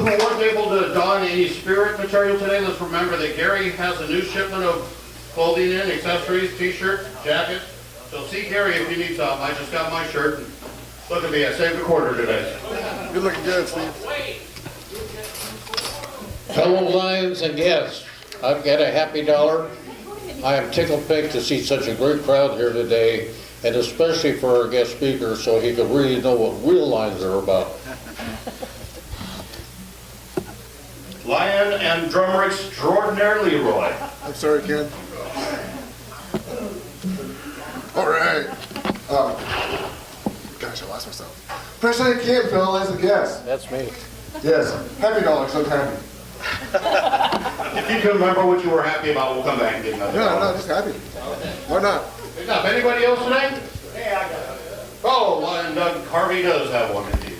who weren't able to don any spirit material today, let's remember that Gary has a new shipment of clothing in, accessories, t-shirts, jackets. So see Gary if you need some. I just got my shirt. And look at me, I saved a quarter today. You're looking good, Steve. Fellow Lions and guests, I've got a happy dollar. I am tickled pink to see such a great crowd here today, and especially for our guest speaker, so he could really know what real Lions are about. Lion and drummer extraordinaire Leroy. I'm sorry, Ken. All right. Gosh, I lost myself. President Kim, fellow Lions and guests. That's me. Yes, happy dollar, so happy. If you can remember what you were happy about, we'll come back and get another. Yeah, no, just happy. Why not? Pick up. Anybody else tonight? Hey, I got it. Oh, Lion Doug Harvey does have one indeed.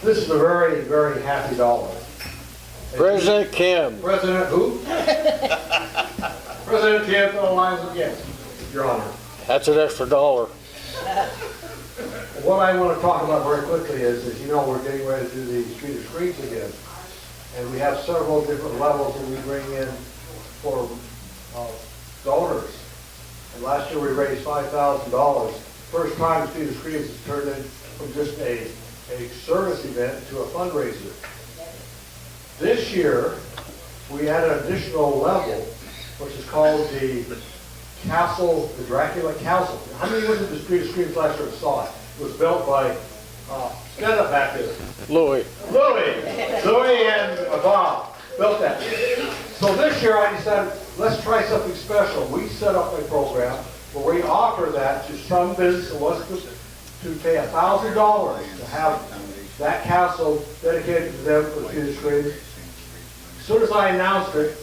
This is a very, very happy dollar. President Kim. President who? President Kim, fellow Lions and guests, Your Honor. That's an extra dollar. What I want to talk about very quickly is, you know, we're getting ready to do the Street of Screens again. And we have several different levels that we bring in for donors. And last year we raised $5,000. First time Street of Screens has turned in from just a service event to a fundraiser. This year, we added an additional level, which is called the Castle, the Dracula Castle. How many went to the Street of Screens last year and saw it? It was built by, stand up back there. Louis. Louis and Bob built that. So this year I decided, let's try something special. We set up a program where we offer that to some business who wants to pay $1,000 to have that castle dedicated to them for the Street of Screens. As soon as I announced it,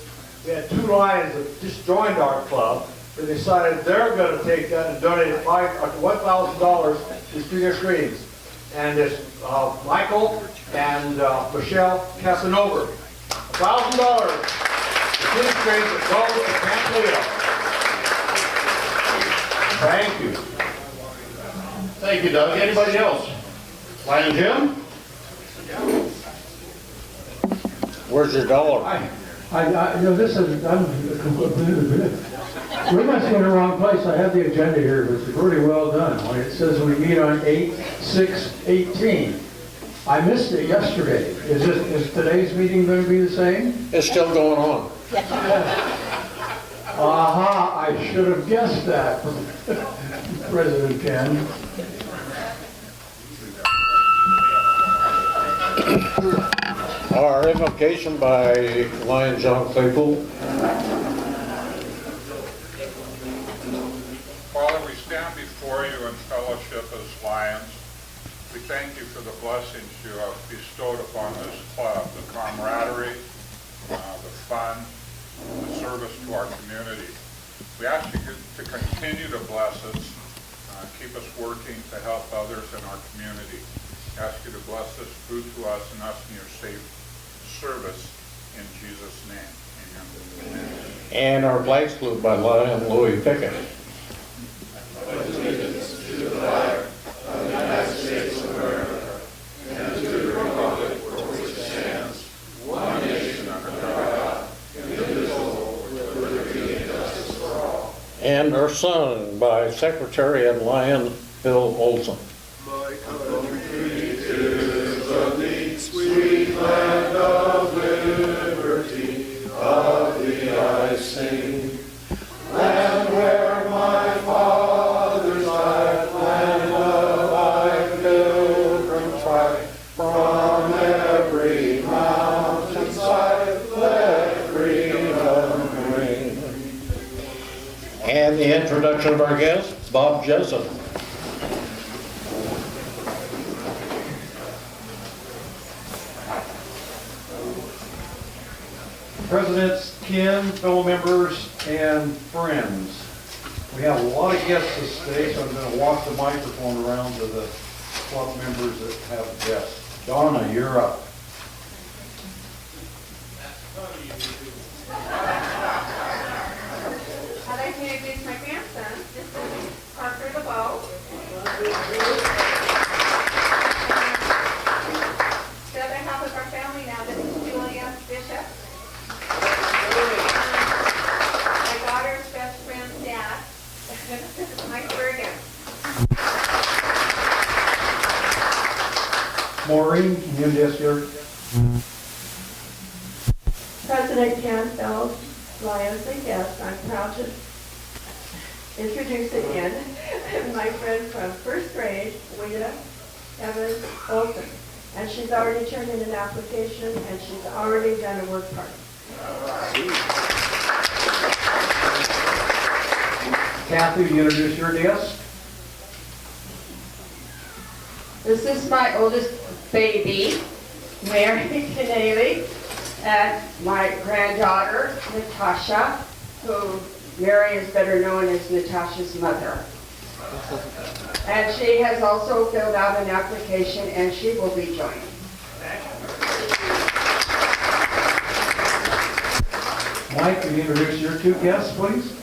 we had 2 Lions that just joined our club. They decided they're going to take that and donate $1,000 to Street of Screens. And it's Michael and Michelle Casanova. $1,000 to Street of Screens that goes to Camp Leo. Thank you. Thank you, Doug. Anybody else? Lion Jim? Where's your dollar? You know, this is, we must be in the wrong place. I have the agenda here, but it's really well done. When it says we meet on 8/6/18. I missed it yesterday. Is today's meeting going to be the same? It's still going on. Aha, I should have guessed that, President Ken. Our invocation by Lion John Claypool. Father, we stand before you in fellowship as Lions. We thank you for the blessings you have bestowed upon this club, the camaraderie, the fun, the service to our community. We ask you to continue to bless us, keep us working to help others in our community. We ask you to bless this food to us and us in your safe service in Jesus' name. Amen. And our flag salute by Lion Louis Pickett. Allegiance to the flag of the United States of America and to the republic for which it stands, one nation under God, indivisible, with liberty and justice for all. And our sung by Secretary at Lion Phil Olson. My country is a neat, sweet land of liberty, of the I sing. Land where my fathers died, land of my pilgrim tribe. From every mountainside, let freedom ring. And the introduction of our guest, Bob Jessen. Presidents, Ken, fellow members, and friends. We have a lot of guests today, so I'm going to walk the microphone around to the club members that have guests. Donna, you're up. I'd like to introduce my grandson. This is Parker LeBeau. The other half Maureen, can you just your President Canfield, Lions and guests, I'm proud to introduce again my friend from first grade, Wida Evans Olson. And she's already turned in an application and she's already done a work party. Kathy, will you introduce your guest? This is my oldest baby, Mary Keneally, and my granddaughter, Natasha, who Mary is better known as Natasha's mother. And she has also filled out an application and she will be joining. Mike, will you introduce your two guests, please?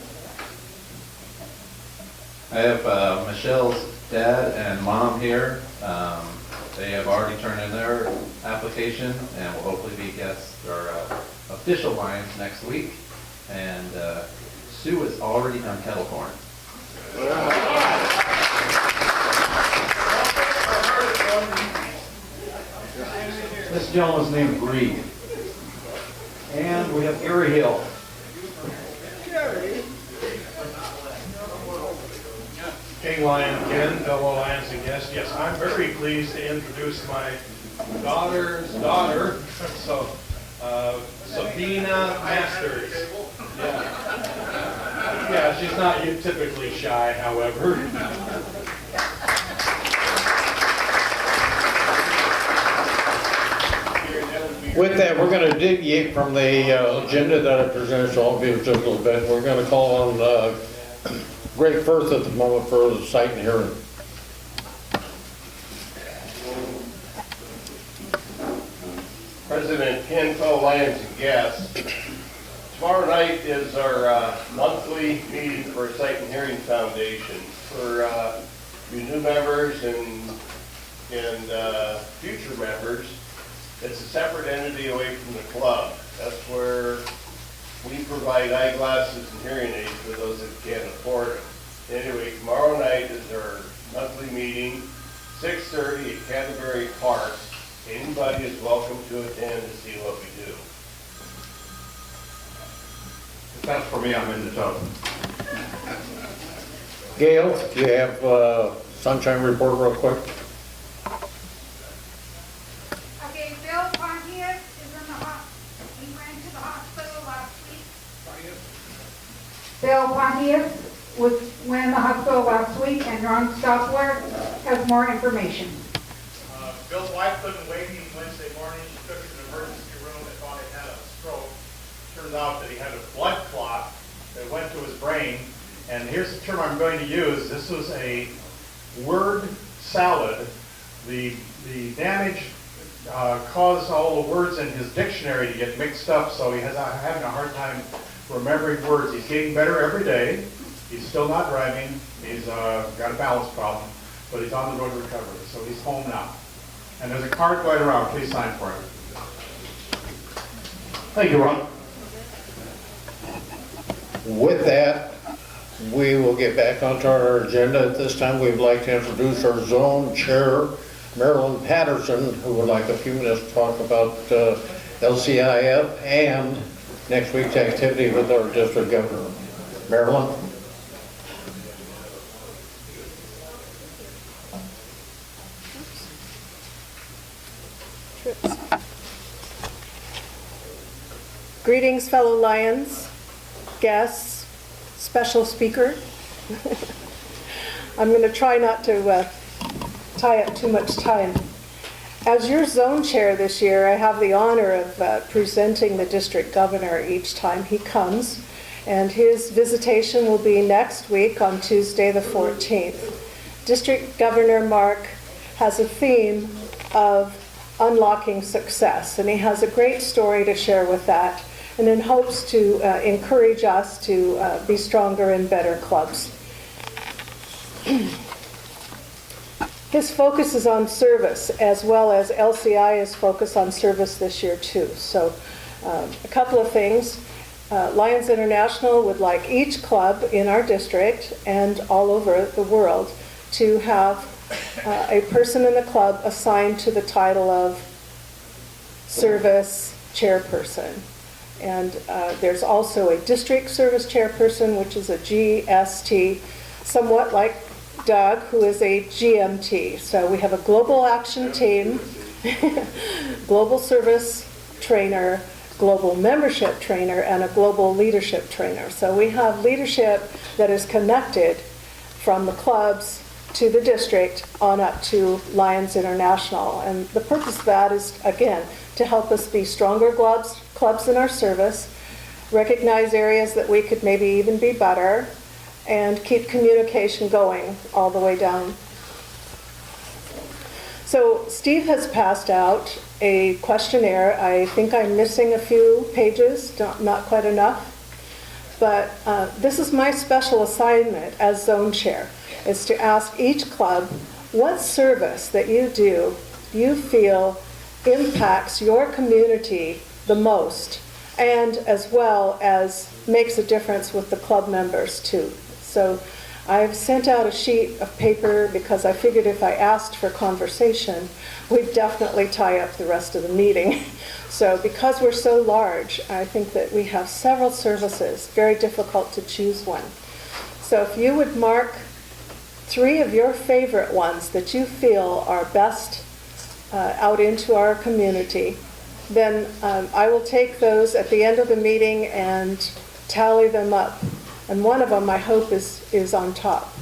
I have Michelle's dad and mom here. They have already turned in their application and will hopefully be guests or official Lions next week. And Sue is already on kettle corn. This gentleman's named Reed. And we have Gary Hill. King Lion again, fellow Lions and guests. Yes, I'm very pleased to introduce my daughter's daughter, Sabina Masters. Yeah, she's not typically shy, however. With that, we're going to deviate from the agenda that I presented to all of you just a little bit. We're going to call on Greg Firth at the moment for the sight and hearing. President Ken, fellow Lions and guests, tomorrow night is our monthly meeting for Sight and Hearing Foundation. For you new members and future members, it's a separate entity away from the club. That's where we provide eyeglasses and hearing aids for those that can't afford them. Anyway, tomorrow night is our monthly meeting, 6:30 at Canterbury Park. Anybody is welcome to attend to see what we do. If that's for me, I'm in the tub. Gail, do you have sunshine report real quick? Okay, Bill Pontius is in the he went to the hospital last week. Bill Pontius went in the hospital last week, and Ron Stoppler has more information. Bill's wife couldn't wake him Wednesday morning. She took him to the emergency room. They thought he had a stroke. Turns out that he had a blood clot that went to his brain. And here's the term I'm going to use. This was a word salad. The damage caused all the words in his dictionary to get mixed up, so he has having a hard time remembering words. He's getting better every day. He's still not driving. He's got a balance problem, but he's on the road to recovery, so he's home now. And there's a card going around. Please sign for him. Thank you, Ron. With that, we will get back onto our agenda. At this time, we'd like to introduce our zone chair, Marilyn Patterson, who would like a few minutes to talk about LCIF and next week's activity with our district governor. Marilyn? Greetings, fellow Lions, guests, special speaker. I'm going to try not to tie up too much time. As your zone chair this year, I have the honor of presenting the district governor each time he comes, and his visitation will be next week on Tuesday the 14th. District Governor Mark has a theme of unlocking success, and he has a great story to share with that, and in hopes to encourage us to be stronger and better clubs. His focus is on service, as well as LCI is focused on service this year too. So a couple of things. Lions International would like each club in our district and all over the world to have a person in the club assigned to the title of service chairperson. And there's also a district service chairperson, which is a GST, somewhat like Doug, who is a GMT. So we have a global action team, global service trainer, global membership trainer, and a global leadership trainer. So we have leadership that is connected from the clubs to the district on up to Lions International. And the purpose of that is, again, to help us be stronger clubs in our service, recognize areas that we could maybe even be better, and keep communication going all the way down. So Steve has passed out a questionnaire. I think I'm missing a few pages, not quite enough. But this is my special assignment as zone chair, is to ask each club what service that you do you feel impacts your community the most, and as well as makes a difference with the club members too. So I've sent out a sheet of paper because I figured if I asked for conversation, we'd definitely tie up the rest of the meeting. So because we're so large, I think that we have several services, very difficult to choose one. So if you would mark 3 of your favorite ones that you feel are best out into our community, then I will take those at the end of the meeting and tally them up. And one of them, I hope, is on top.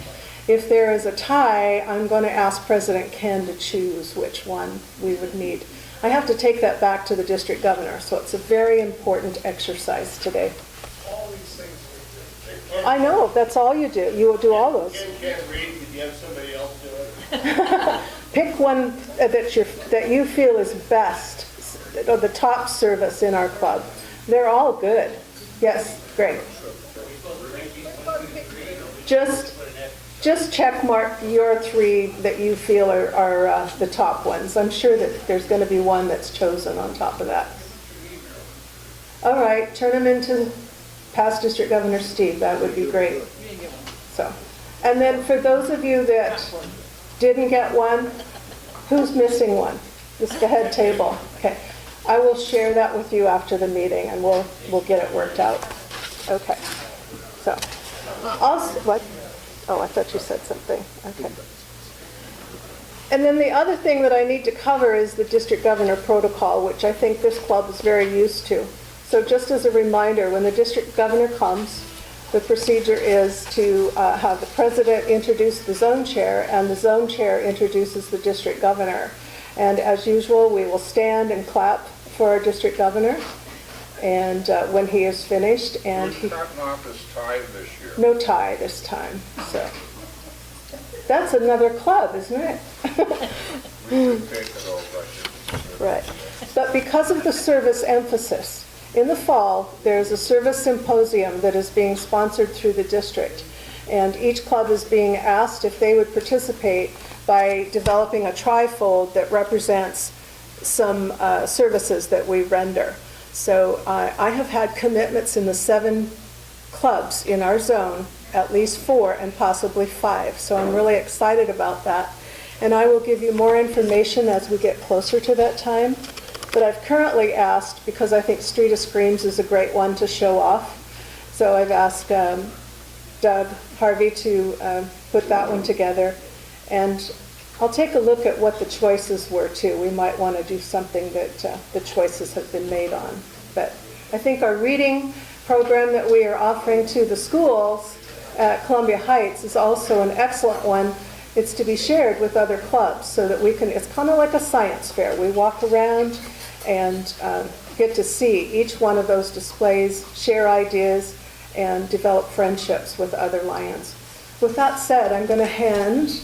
If there is a tie, I'm going to ask President Ken to choose which one we would need. I have to take that back to the district governor, so it's a very important exercise today. All these things we do. I know, that's all you do. You will do all those. Ken can't read, could you have somebody else do it? Pick one that you feel is best, or the top service in our club. They're all good. Yes, Greg. Just check mark your 3 that you feel are the top ones. I'm sure that there's going to be one that's chosen on top of that. All right, turn them into past District Governor Steve. That would be great. So, and then for those of you that didn't get one, who's missing one? Just go ahead, table. Okay, I will share that with you after the meeting, and we'll get it worked out. Okay. So, what? Oh, I thought you said something. Okay. And then the other thing that I need to cover is the district governor protocol, which I think this club is very used to. So just as a reminder, when the district governor comes, the procedure is to have the president introduce the zone chair, and the zone chair introduces the district governor. And as usual, we will stand and clap for our district governor. And when he is finished, and We're starting off as tied this year. no tie this time. So that's another club, isn't it? We can take it over. Right. But because of the service emphasis, in the fall, there's a service symposium that is being sponsored through the district. And each club is being asked if they would participate by developing a trifold that represents some services that we render. So I have had commitments in the 7 clubs in our zone, at least 4 and possibly 5. So I'm really excited about that. And I will give you more information as we get closer to that time. But I've currently asked, because I think Street of Screams is a great one to show off, so I've asked Doug Harvey to put that one together. And I'll take a look at what the choices were too. We might want to do something that the choices have been made on. But I think our reading program that we are offering to the schools at Columbia Heights is also an excellent one. It's to be shared with other clubs so that we can, it's kind of like a science fair. We walk around and get to see each one of those displays, share ideas, and develop friendships with other Lions. With that said, I'm going to hand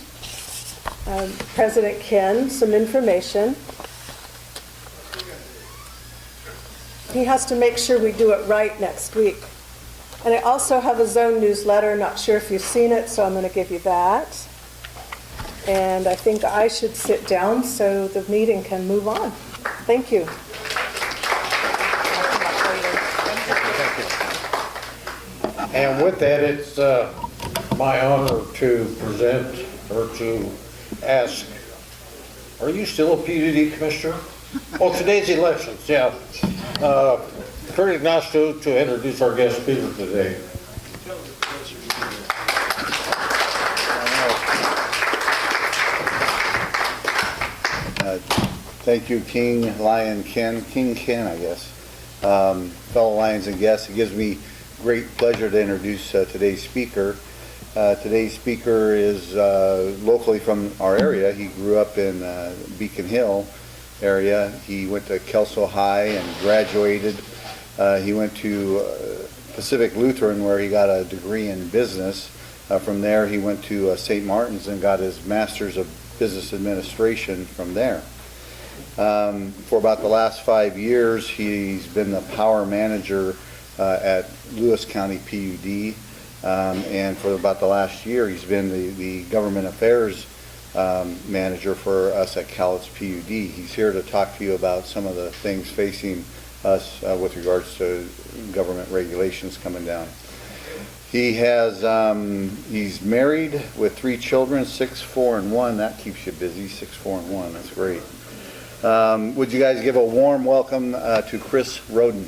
President Ken some information. He has to make sure we do it right next week. And I also have a zone newsletter, not sure if you've seen it, so I'm going to give you that. And I think I should sit down so the meeting can move on. Thank you. And with that, it's my honor to present or to ask, are you still a PUD commissioner? Oh, today's elections, yeah. Kurt Ignacio to introduce our guest speaker today. Thank you, King Ken, I guess. Fellow Lions and guests, it gives me great pleasure to introduce today's speaker. Today's speaker is locally from our area. He grew up in Beacon Hill area. He went to Kelso High and graduated. He went to Pacific Lutheran where he got a degree in business. From there he went to St. Martin's and got his Master's of Business Administration from there. For about the last 5 years, he's been the power manager at Lewis County PUD, and for about the last year, he's been the government affairs manager for us at Cowlitz PUD. He's here to talk to you about some of the things facing us with regards to government regulations coming down. He has, he's married with 3 children, 6, 4, and 1. That keeps you busy, 6, 4, and 1. That's great. Would you guys give a warm welcome to Chris Roden?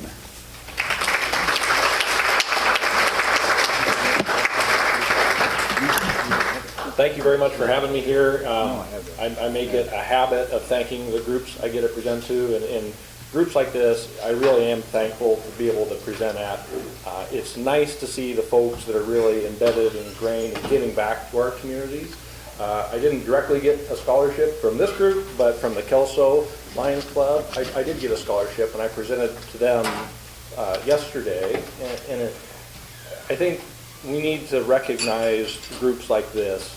Thank you very much for having me here. I make it a habit of thanking the groups I get to present to, and groups like this, I really am thankful to be able to present at. It's nice to see the folks that are really embedded and ingrained and giving back to our communities. I didn't directly get a scholarship from this group, but from the Kelso Lions Club, I did get a scholarship, and I presented to them yesterday. And I think we need to recognize groups like this.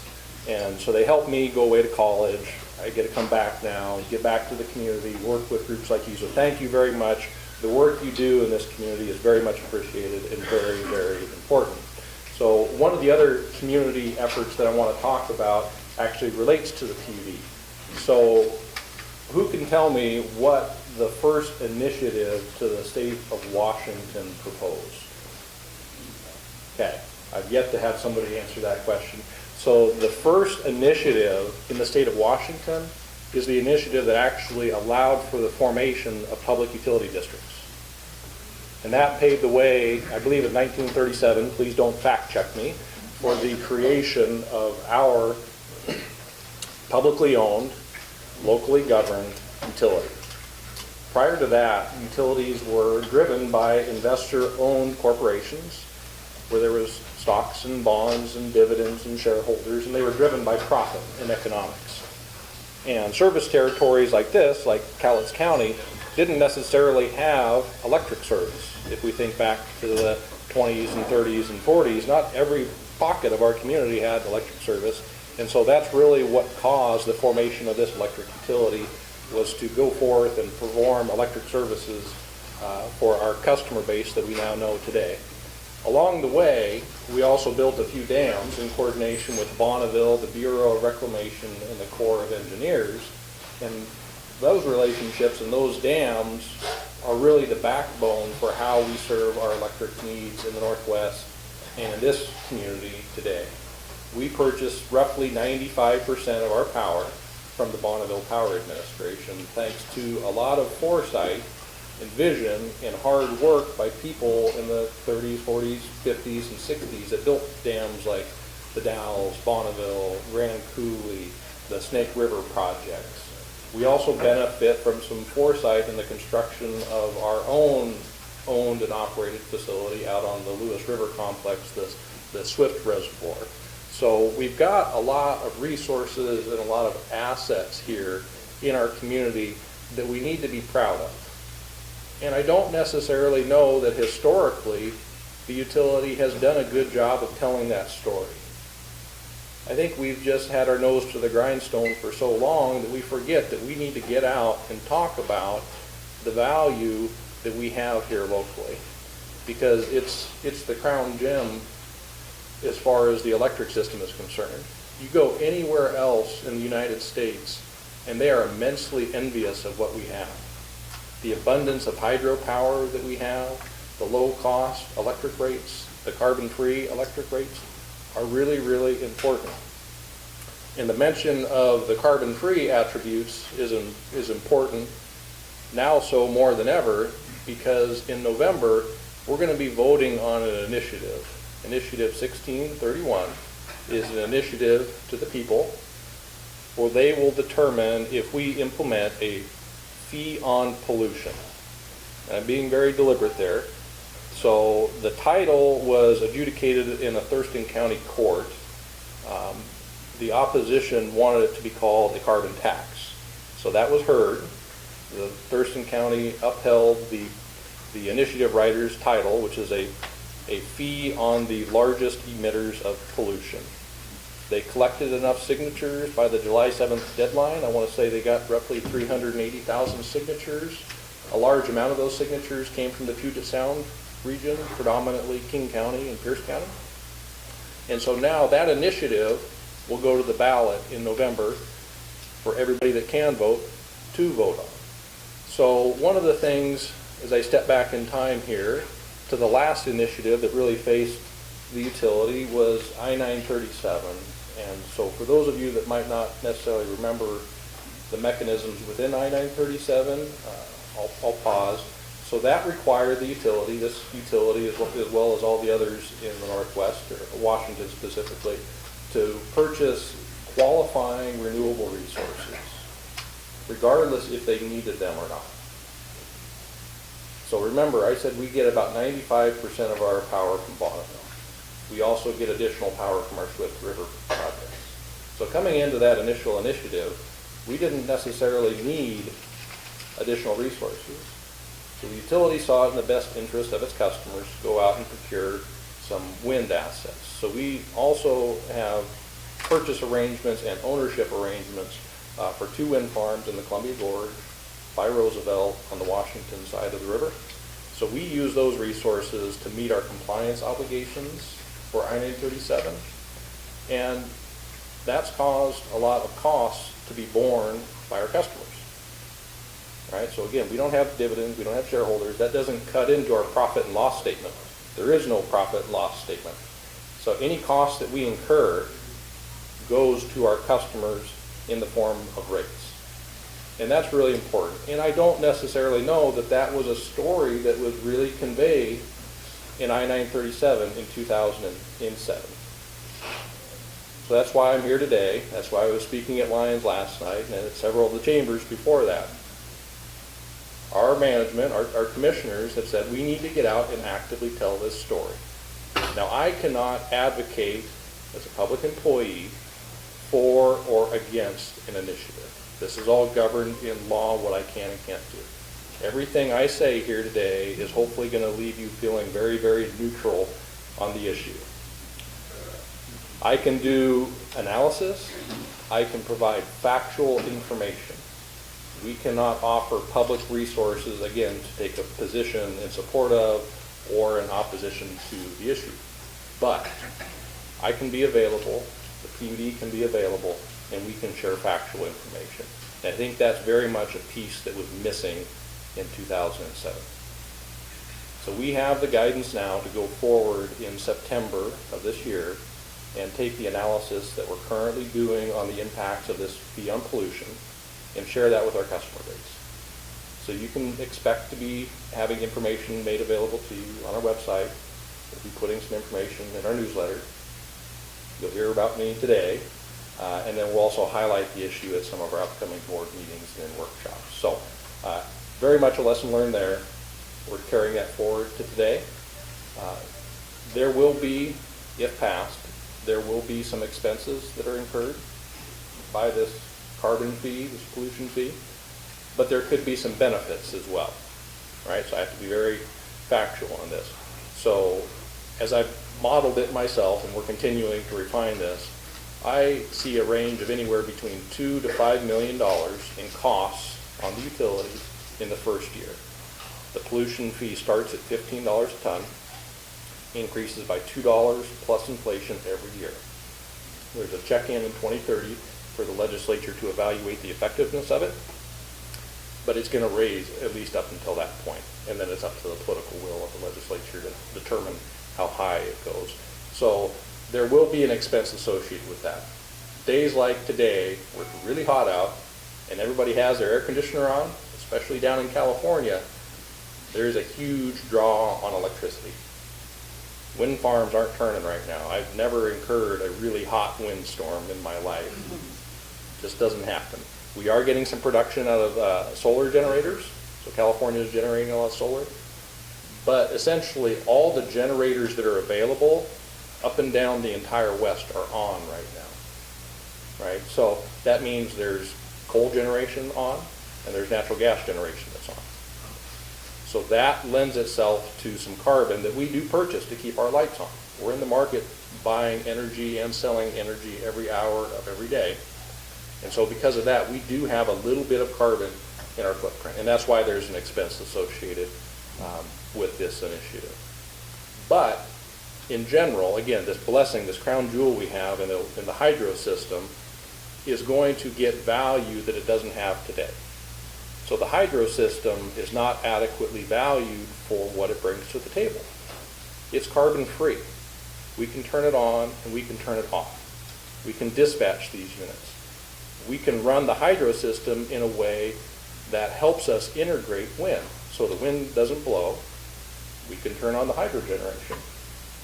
And so they help me go away to college. I get to come back now, get back to the community, work with groups like you. So thank you very much. The work you do in this community is very much appreciated and very, very important. So one of the other community efforts that I want to talk about actually relates to the PUD. So who can tell me what the first initiative to the state of Washington proposed? Okay, I've yet to have somebody answer that question. So the first initiative in the state of Washington is the initiative that actually allowed for the formation of public utility districts. And that paved the way, I believe in 1937, please don't fact check me, for the creation of our publicly owned, locally governed utility. Prior to that, utilities were driven by investor-owned corporations where there was stocks and bonds and dividends and shareholders, and they were driven by profit and economics. And service territories like this, like Cowlitz County, didn't necessarily have electric service. If we think back to the 20s and 30s and 40s, not every pocket of our community had electric service. And so that's really what caused the formation of this electric utility, was to go forth and perform electric services for our customer base that we now know today. Along the way, we also built a few dams in coordination with Bonneville, the Bureau of Reclamation, and the Corps of Engineers. And those relationships and those dams are really the backbone for how we serve our electric needs in the Northwest and in this community today. We purchase roughly 95% of our power from the Bonneville Power Administration, thanks to a lot of foresight and vision and hard work by people in the 30s, 40s, 50s, and 60s that built dams like the Dalles, Bonneville, Grand Coulee, the Snake River projects. We also benefit from some foresight in the construction of our own owned and operated facility out on the Lewis River complex, the Swift Reservoir. So we've got a lot of resources and a lot of assets here in our community that we need to be proud of. And I don't necessarily know that historically the utility has done a good job of telling that story. I think we've just had our nose to the grindstone for so long that we forget that we need to get out and talk about the value that we have here locally, because it's the crown gem as far as the electric system is concerned. You go anywhere else in the United States and they are immensely envious of what we have. The abundance of hydropower that we have, the low-cost electric rates, the carbon-free electric rates are really, really important. And the mention of the carbon-free attributes is important now so more than ever, because in November, we're going to be voting on an initiative. Initiative 1631 is an initiative to the people where they will determine if we implement a fee on pollution. And I'm being very deliberate there. So the title was adjudicated in a Thurston County court. The opposition wanted it to be called a carbon tax. So that was heard. The Thurston County upheld the initiative writer's title, which is a fee on the largest emitters of pollution. They collected enough signatures by the July 7th deadline. I want to say they got roughly 380,000 signatures. A large amount of ththose signatures came from the Puget Sound region, predominantly King County and Pierce County. And so now that initiative will go to the ballot in November for everybody that can vote to vote on. So one of the things, as I step back in time here, to the last initiative that really faced the utility was I-937. And so for those of you that might not necessarily remember the mechanisms within I-937, I'll pause. So that required the utility, this utility as well as all the others in the Northwest, or Washington specifically, to purchase qualifying renewable resources, regardless if they needed them or not. So remember, I said we get about 95% of our power from Bonneville. We also get additional power from our Swift River projects. So coming into that initial initiative, we didn't necessarily need additional resources. So the utility saw it in the best interest of its customers to go out and procure some wind assets. So we also have purchase arrangements and ownership arrangements for 2 wind farms in the Columbia Gorge by Roosevelt on the Washington side of the river. So we use those resources to meet our compliance obligations for I-937, and that's caused a lot of costs to be borne by our customers. Right? So again, we don't have dividends, we don't have shareholders. That doesn't cut into our profit and loss statement. There is no profit and loss statement. So any cost that we incur goes to our customers in the form of rates. And that's really important. And I don't necessarily know that that was a story that was really conveyed in I-937 in 2007. So that's why I'm here today. That's why I was speaking at Lions last night and at several of the chambers before that. Our management, our commissioners have said we need to get out and actively tell this story. Now, I cannot advocate as a public employee for or against an initiative. This is all governed in law, what I can and can't do. Everything I say here today is hopefully going to leave you feeling very, very neutral on the issue. I can do analysis. I can provide factual information. We cannot offer public resources, again, to take a position in support of or in opposition to the issue. But I can be available, the PUD can be available, and we can share factual information. And I think that's very much a piece that was missing in 2007. So we have the guidance now to go forward in September of this year and take the analysis that we're currently doing on the impacts of this fee on pollution and share that with our customer base. So you can expect to be having information made available to you on our website. We'll be putting some information in our newsletter. You'll hear about me today. And then we'll also highlight the issue at some of our upcoming board meetings and workshops. So very much a lesson learned there. We're carrying that forward to today. There will be, if passed, there will be some expenses that are incurred by this carbon fee, this pollution fee, but there could be some benefits as well, right? So I have to be very factual on this. So as I've modeled it myself, and we're continuing to refine this, I see a range of anywhere between $2 to $5 million in costs on the utility in the first year. The pollution fee starts at $15 a ton, increases by $2 plus inflation every year. There's a check-in in 2030 for the legislature to evaluate the effectiveness of it, but it's going to raise at least up until that point, and then it's up to the political will of the legislature to determine how high it goes. So there will be an expense associated with that. days like today, where it's really hot out, and everybody has their air conditioner on, especially down in California, there's a huge draw on electricity. Wind farms aren't turning right now. I've never incurred a really hot windstorm in my life. Just doesn't happen. We are getting some production out of solar generators, so California is generating a lot of solar. But essentially, all the generators that are available up and down the entire West are on right now. Right? So that means there's coal generation on, and there's natural gas generation that's on. So that lends itself to some carbon that we do purchase to keep our lights on. We're in the market buying energy and selling energy every hour of every day. And so because of that, we do have a little bit of carbon in our footprint. And that's why there's an expense associated with this initiative. But in general, again, this blessing, this crown jewel we have in the hydro system is going to get value that it doesn't have today. So the hydro system is not adequately valued for what it brings to the table. It's carbon free. We can turn it on and we can turn it off. We can dispatch these units. We can run the hydro system in a way that helps us integrate wind. So the wind doesn't blow, we can turn on the hydro generation.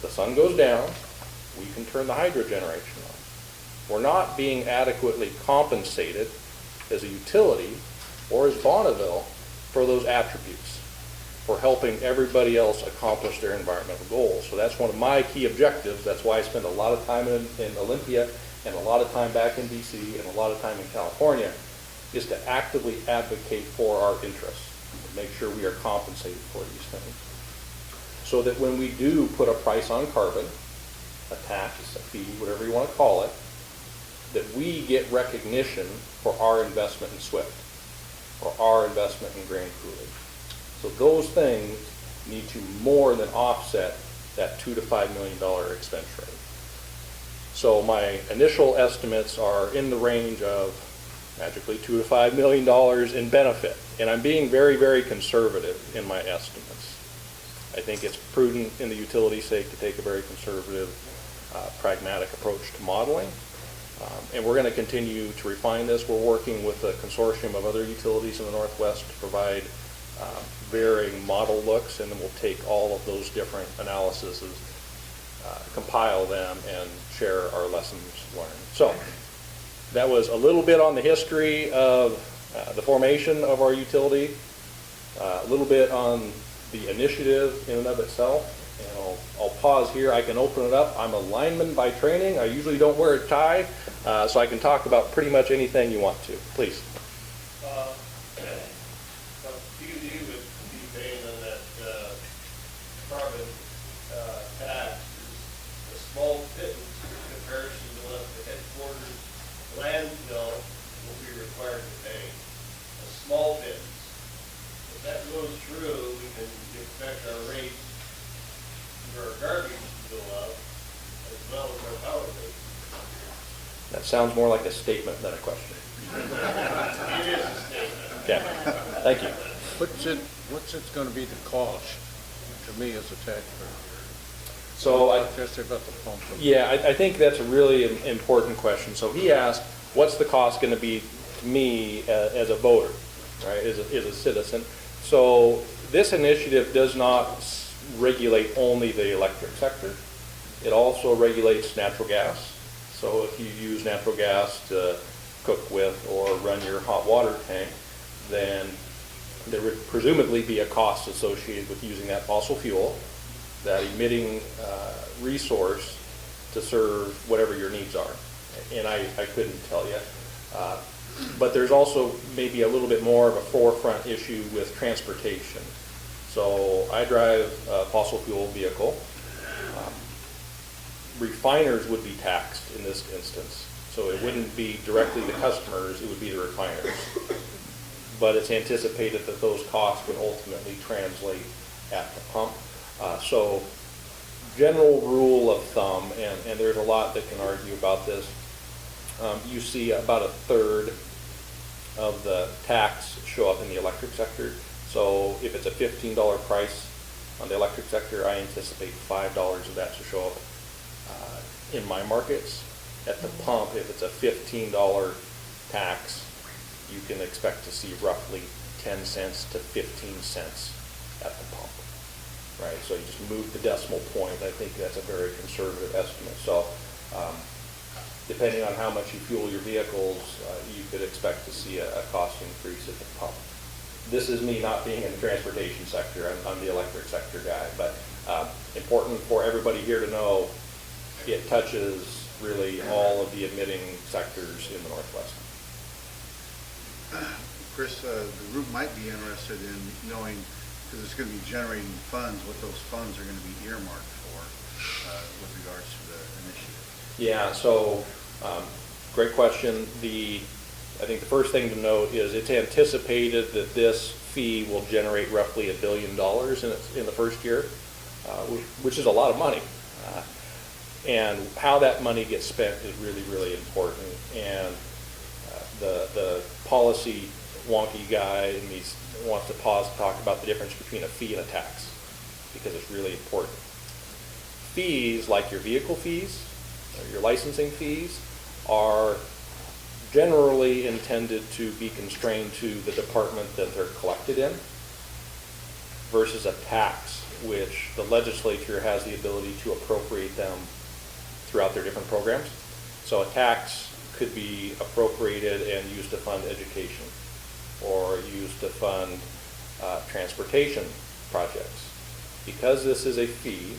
The sun goes down, we can turn the hydro generation on. We're not being adequately compensated as a utility or as Bonneville for those attributes, for helping everybody else accomplish their environmental goals. So that's one of my key objectives. That's why I spend a lot of time in Olympia and a lot of time back in DC and a lot of time in California, is to actively advocate for our interests, and make sure we are compensated for these things. So that when we do put a price on carbon, a tax, a fee, whatever you want to call it, that we get recognition for our investment in SWIFT, or our investment in Grand Coulee. So those things need to more than offset that $2 to $5 million expense rate. So my initial estimates are in the range of magically $2 to $5 million in benefit. And I'm being very, very conservative in my estimates. I think it's prudent in the utility's sake to take a very conservative, pragmatic approach to modeling. And we're going to continue to refine this. We're working with a consortium of other utilities in the Northwest to provide varying model looks, and then we'll take all of those different analyses, compile them, and share our lessons learned. So that was a little bit on the history of the formation of our utility, a little bit on the initiative in and of itself. And I'll pause here. I can open it up. I'm a lineman by training. I usually don't wear a tie, so I can talk about pretty much anything you want to. Please. PUD would be paying on that carbon tax is a small pittance in comparison to what the headquarters landfill will be required to pay. A small pittance. If that goes through, we can expect our rates for our garbage to go up as well as our power rates. That sounds more like a statement than a question. It is a statement. Okay. Thank you. What's it going to be the cost to me as a taxpayer? So Just about the pump. yeah, I think that's a really important question. So he asked, what's the cost going to be to me as a voter, right, as a citizen? So this initiative does not regulate only the electric sector. It also regulates natural gas. So if you use natural gas to cook with or run your hot water tank, then there would presumably be a cost associated with using that fossil fuel, that emitting resource to serve whatever your needs are. And I couldn't tell you. But there's also maybe a little bit more of a forefront issue with transportation. So I drive a fossil fuel vehicle. Refiners would be taxed in this instance. So it wouldn't be directly the customers, it would be the refiners. But it's anticipated that those costs would ultimately translate at the pump. So general rule of thumb, and there's a lot that can argue about this, you see about a third of the tax show up in the electric sector. So if it's a $15 price on the electric sector, I anticipate $5 of that to show up in my markets. At the pump, if it's a $15 tax, you can expect to see roughly 10 cents to 15 cents at the pump, right? So you just move the decimal point. I think that's a very conservative estimate. So depending on how much you fuel your vehicles, you could expect to see a cost increase at the pump. This is me not being in the transportation sector. I'm the electric sector guy, but important for everybody here to know, it touches really all of the emitting sectors in the Northwest. Chris, the group might be interested in knowing, because it's going to be generating funds, what those funds are going to be earmarked for with regards to the initiative. Yeah, so great question. I think the first thing to note is it's anticipated that this fee will generate roughly $1 billion in the first year, which is a lot of money. And how that money gets spent is really, really important. And the policy wonky guy in me wants to pause to talk about the difference between a fee and a tax, because it's really important. Fees, like your vehicle fees, or your licensing fees, are generally intended to be constrained to the department that they're collected in, versus a tax, which the legislature has the ability to appropriate them throughout their different programs. So a tax could be appropriated and used to fund education, or used to fund transportation projects. Because this is a fee,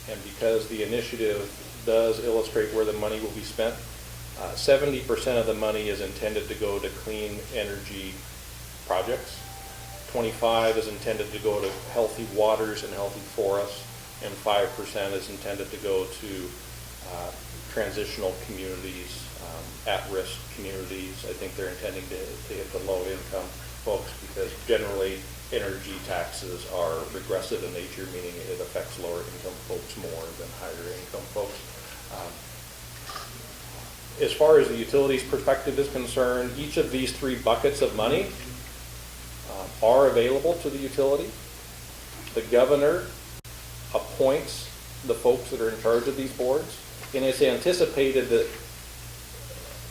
and because the initiative does illustrate where the money will be spent, 70% of the money is intended to go to clean energy projects. 25% is intended to go to healthy waters and healthy forests, and 5% is intended to go to transitional communities, at-risk communities. I think they're intending to hit the low-income folks, because generally energy taxes are regressive in nature, meaning it affects lower-income folks more than higher-income folks. As far as the utilities perspective is concerned, each of these three buckets of money are available to the utility. The governor appoints the folks that are in charge of these boards, and it's anticipated that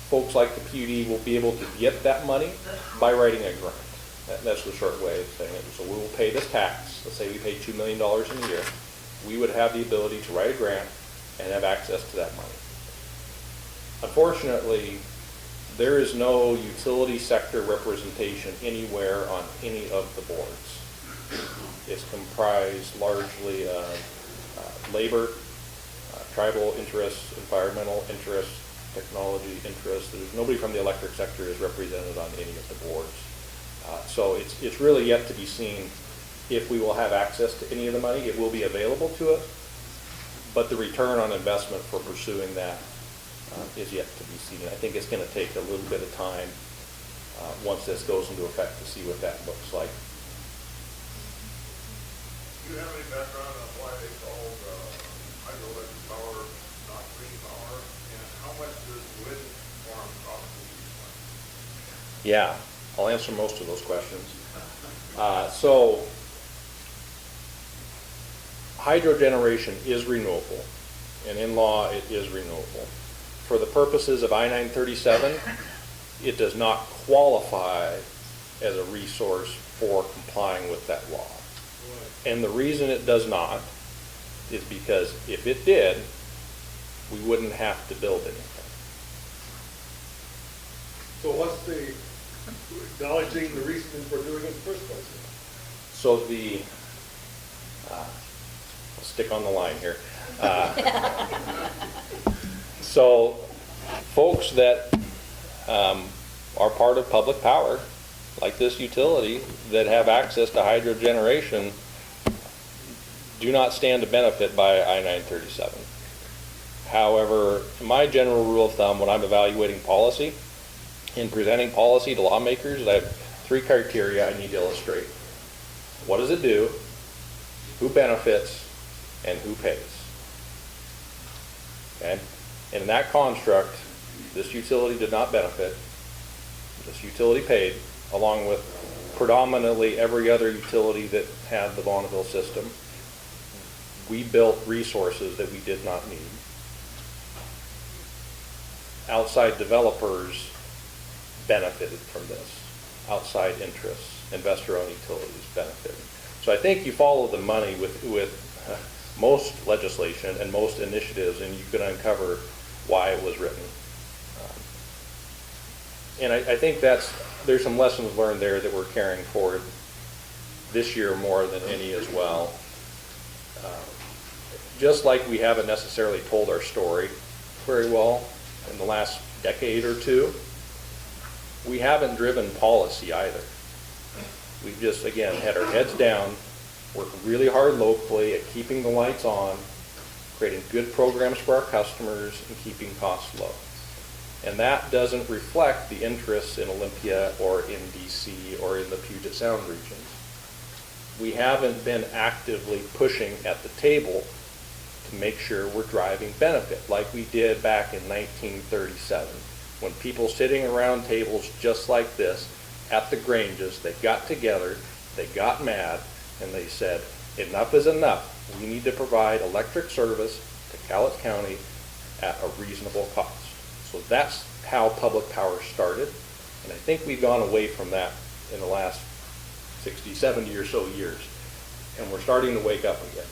folks like the PUD will be able to get that money by writing a grant. That's the short way of saying it. So we will pay this tax. Let's say we pay $2 million in a year. We would have the ability to write a grant and have access to that money. Unfortunately, there is no utility sector representation anywhere on any of the boards. It's comprised largely of labor, tribal interests, environmental interests, technology interests. There's nobody from the electric sector is represented on any of the boards. So it's really yet to be seen if we will have access to any of the money. It will be available to us, but the return on investment for pursuing that is yet to be seen. I think it's going to take a little bit of time once this goes into effect to see what that looks like. Do you have any background on why they called hydroelectric power not green power, and how much does wind farm cost to use? Yeah, I'll answer most of those questions. So hydro generation is renewable, and in law it is renewable. For the purposes of I-937, it does not qualify as a resource for complying with that law. And the reason it does not is because if it did, we wouldn't have to build anything. So what's the, acknowledging the reason for doing it in the first place? So I'll stick on the line here. So folks that are part of public power, like this utility, that have access to hydro generation, do not stand to benefit by I-937. However, my general rule of thumb when I'm evaluating policy, in presenting policy to lawmakers, is I have three criteria I need to illustrate. What does it do? Who benefits? And who pays? Okay? And in that construct, this utility did not benefit. This utility paid, along with predominantly every other utility that had the Bonneville system. We built resources that we did not need. outside developers benefited from this. Outside interests, investor-owned utilities benefited. So I think you follow the money with most legislation and most initiatives, and you can uncover why it was written. And I think there's some lessons learned there that we're carrying forward this year more than any as well. Just like we haven't necessarily told our story very well in the last decade or two, we haven't driven policy either. We've just, again, had our heads down, worked really hard locally at keeping the lights on, creating good programs for our customers, and keeping costs low. And that doesn't reflect the interests in Olympia or in DC or in the Puget Sound regions. We haven't been actively pushing at the table to make sure we're driving benefit like we did back in 1937, when people sitting around tables just like this at the Granges, they got together, they got mad, and they said, enough is enough. We need to provide electric service to Cowlitz County at a reasonable cost. So that's how public power started, and I think we've gone away from that in the last 60, 70 or so years, and we're starting to wake up again.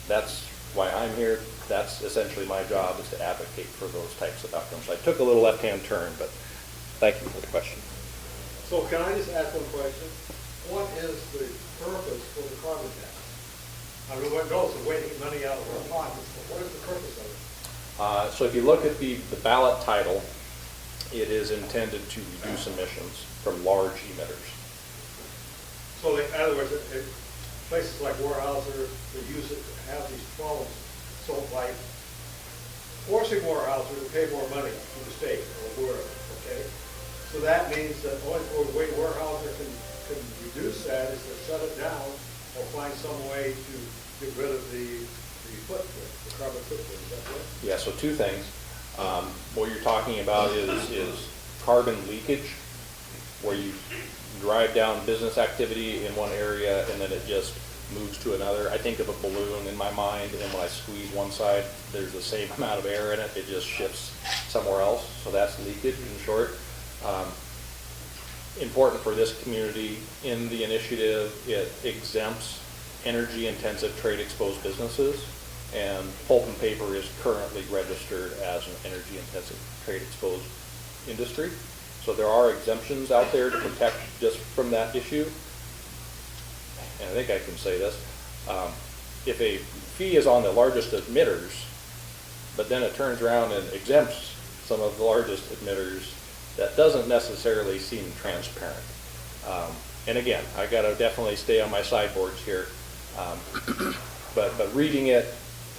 That's why I'm here. That's essentially my job, is to advocate for those types of outcomes. I took a little left-hand turn, but thank you for the question. So can I just ask one question? What is the purpose for the carbon tax? I mean, what goes to taking money out of our pockets, but what is the purpose of it? So if you look at the ballot title, it is intended to reduce emissions from large emitters. So in other words, places like Weyerhaeuser, they use it to have these problems. So by forcing Weyerhaeuser to pay more money to the state or wherever, okay? So that means that the only way Weyerhaeuser can reduce that is to shut it down or find some way to get rid of the footprint, the carbon footprint. Is that right? Yeah, so two things. What you're talking about is carbon leakage, where you drive down business activity in one area and then it just moves to another. I think of a balloon in my mind, and when I squeeze one side, there's the same amount of air in it, it just shifts somewhere else. So that's leakage in short. Important for this community, in the initiative, it exempts energy-intensive trade-exposed businesses, and pulp and paper is currently registered as an energy-intensive trade-exposed industry. So there are exemptions out there to protect just from that issue. And I think I can say this. If a fee is on the largest emitters, but then it turns around and exempts some of the largest emitters, that doesn't necessarily seem transparent. And again, I gotta definitely stay on my sideboards here. But reading it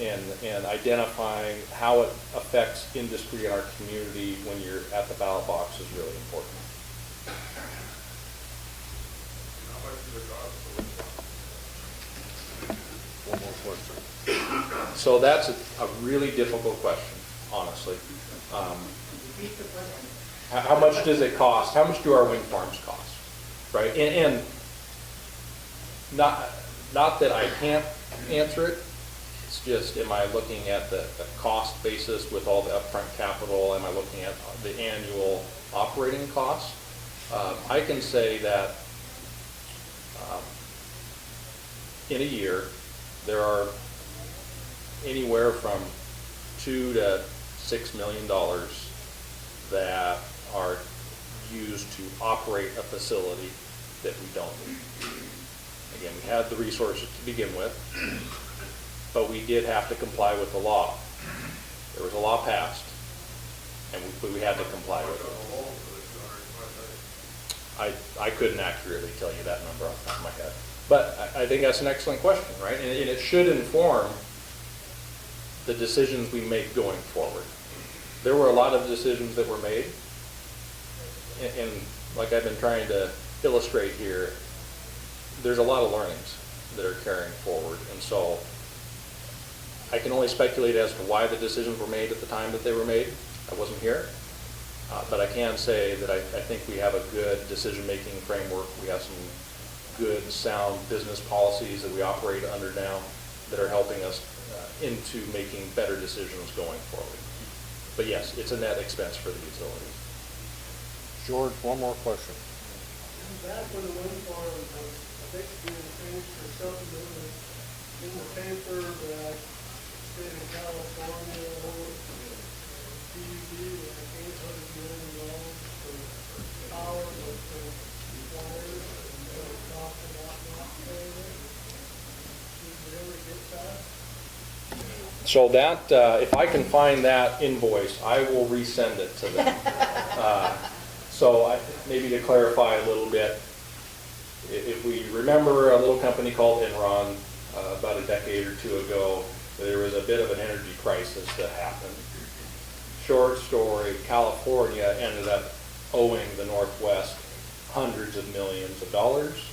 and identifying how it affects industry in our community when you're at the ballot box is really important. So that's a really difficult question, honestly. How much does it cost? How much do our wind farms cost? Right? And not that I can't answer it. It's just, am I looking at the cost basis with all the upfront capital? Am I looking at the annual operating costs? I can say that in a year, there are anywhere from $2 to $6 million that are used to operate a facility that we don't need. Again, we had the resources to begin with, but we did have to comply with the law. There was a law passed, and we had to comply with it. I couldn't accurately tell you that number off the top of my head. But I think that's an excellent question, right? And it should inform the decisions we make going forward. There were a lot of decisions that were made, and like I've been trying to illustrate here, there's a lot of learnings that are carrying forward. And so I can only speculate as to why the decisions were made at the time that they were made. I wasn't here. But I can say that I think we have a good decision-making framework. We have some good, sound business policies that we operate under now that are helping us into making better decisions going forward. But yes, it's a net expense for the utilities. George, one more question. Back when the wind farm was basically finished or something, it was in the paper that state of California owed PUD like $800 million for power with the wires and they were talking about not paying it. Did we ever get that? So that, if I can find that invoice, I will resend it to them. So maybe to clarify a little bit, if we remember a little company called Enron about a decade or two ago, there was a bit of an energy crisis that happened. Short story, California ended up owing the Northwest hundreds of millions of dollars.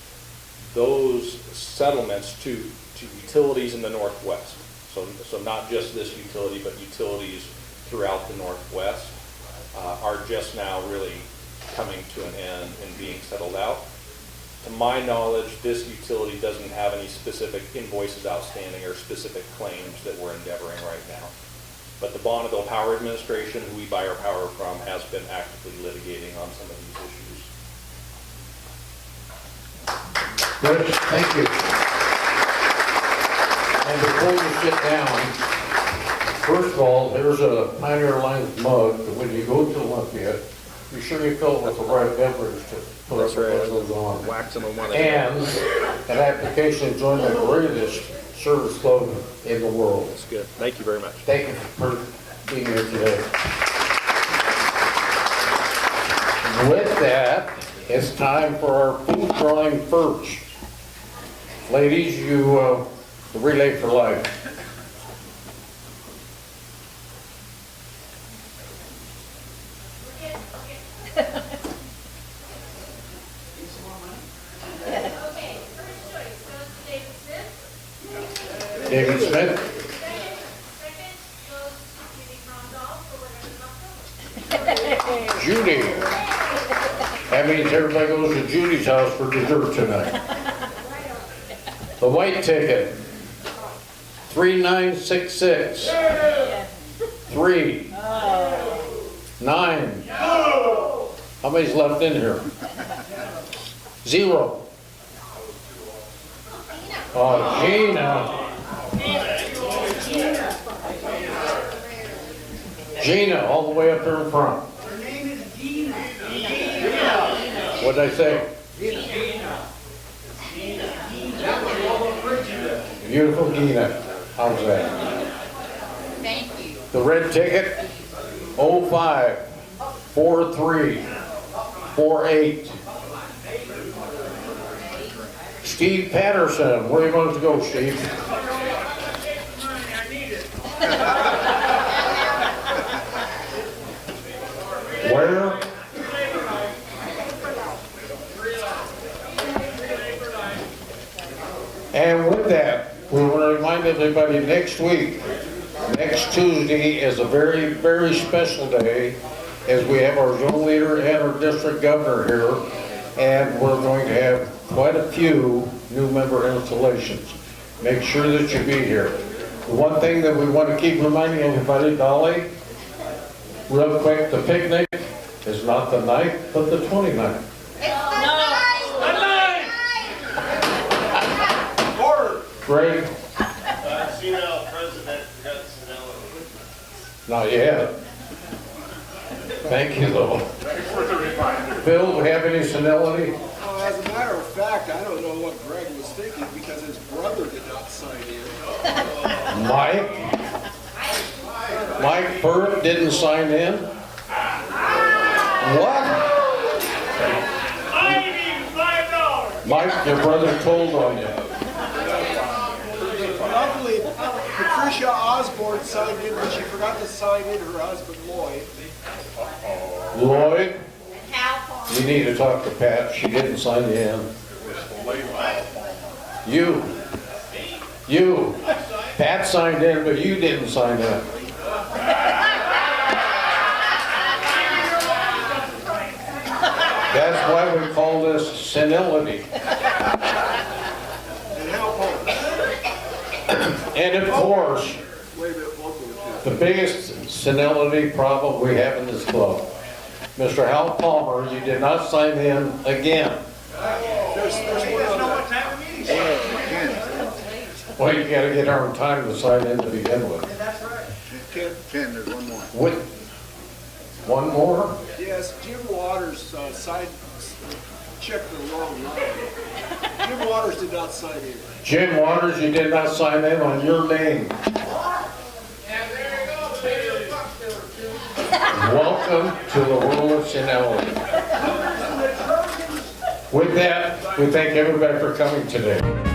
Those settlements to utilities in the Northwest, so not just this utility, but utilities throughout the Northwest, are just now really coming to an end and being settled out. To my knowledge, this utility doesn't have any specific invoices outstanding or specific claims that we're endeavoring right now. But the Bonneville Power Administration, who we buy our power from, has been actively litigating on some of these issues. Good, thank you. And before you sit down, first of all, there's a Pioneer Lions mug that when you go to Olympia, be sure you fill it with the right beverage to put That's right. those on. Wax them on one. And an application to join the greatest service club in the world. That's good. Thank you very much. Thank you for being here today. With that, it's time for our food drawing first. Ladies, you relay for life. David Smith. Judy. That means everybody goes to Judy's house for dessert tonight. The white ticket. 3966. 3. 9. How many's left in here? 0. Oh, Gina. Gina, all the way up there in front. Her name is Gina. What'd I say? Gina. Beautiful Gina. How's that? Thank you. The red ticket, 054348. Steve Patterson, where are you going to go, Steve? Where? And with that, we want to remind everybody next week, next Tuesday is a very, very special day as we have our zone leader and our district governor here, and we're going to have quite a few new member installations. Make sure that you be here. The one thing that we want to keep reminding everybody, Dolly, real quick, the picnic is not the 9th, but the 29th. Greg? Senile president got senility. Not yet. Thank you, though. Bill, do we have any senility? Well, as a matter of fact, I don't know what Greg was thinking because his brother did not sign in. Mike Burke didn't sign in? What? I need $5. Mike, your brother told on you. Lovely Patricia Osborne signed in, but she forgot to sign in her husband Lloyd. Lloyd? You need to talk to Pat. She didn't sign in. You. Pat signed in, but you didn't sign in. That's why we call this senility. And of course, Wait a minute, we'll go to the biggest senility problem we have in this club. Mr. Hal Palmer, you did not sign in again. Well, you gotta get our time to sign in to begin with. Ken, there's one more. One more? Yes, Jim Waters checked the wrong line. Jim Waters did not sign in. Jim Waters, you did not sign in on your name. Welcome to the world of senility. With that, we thank everybody for coming today.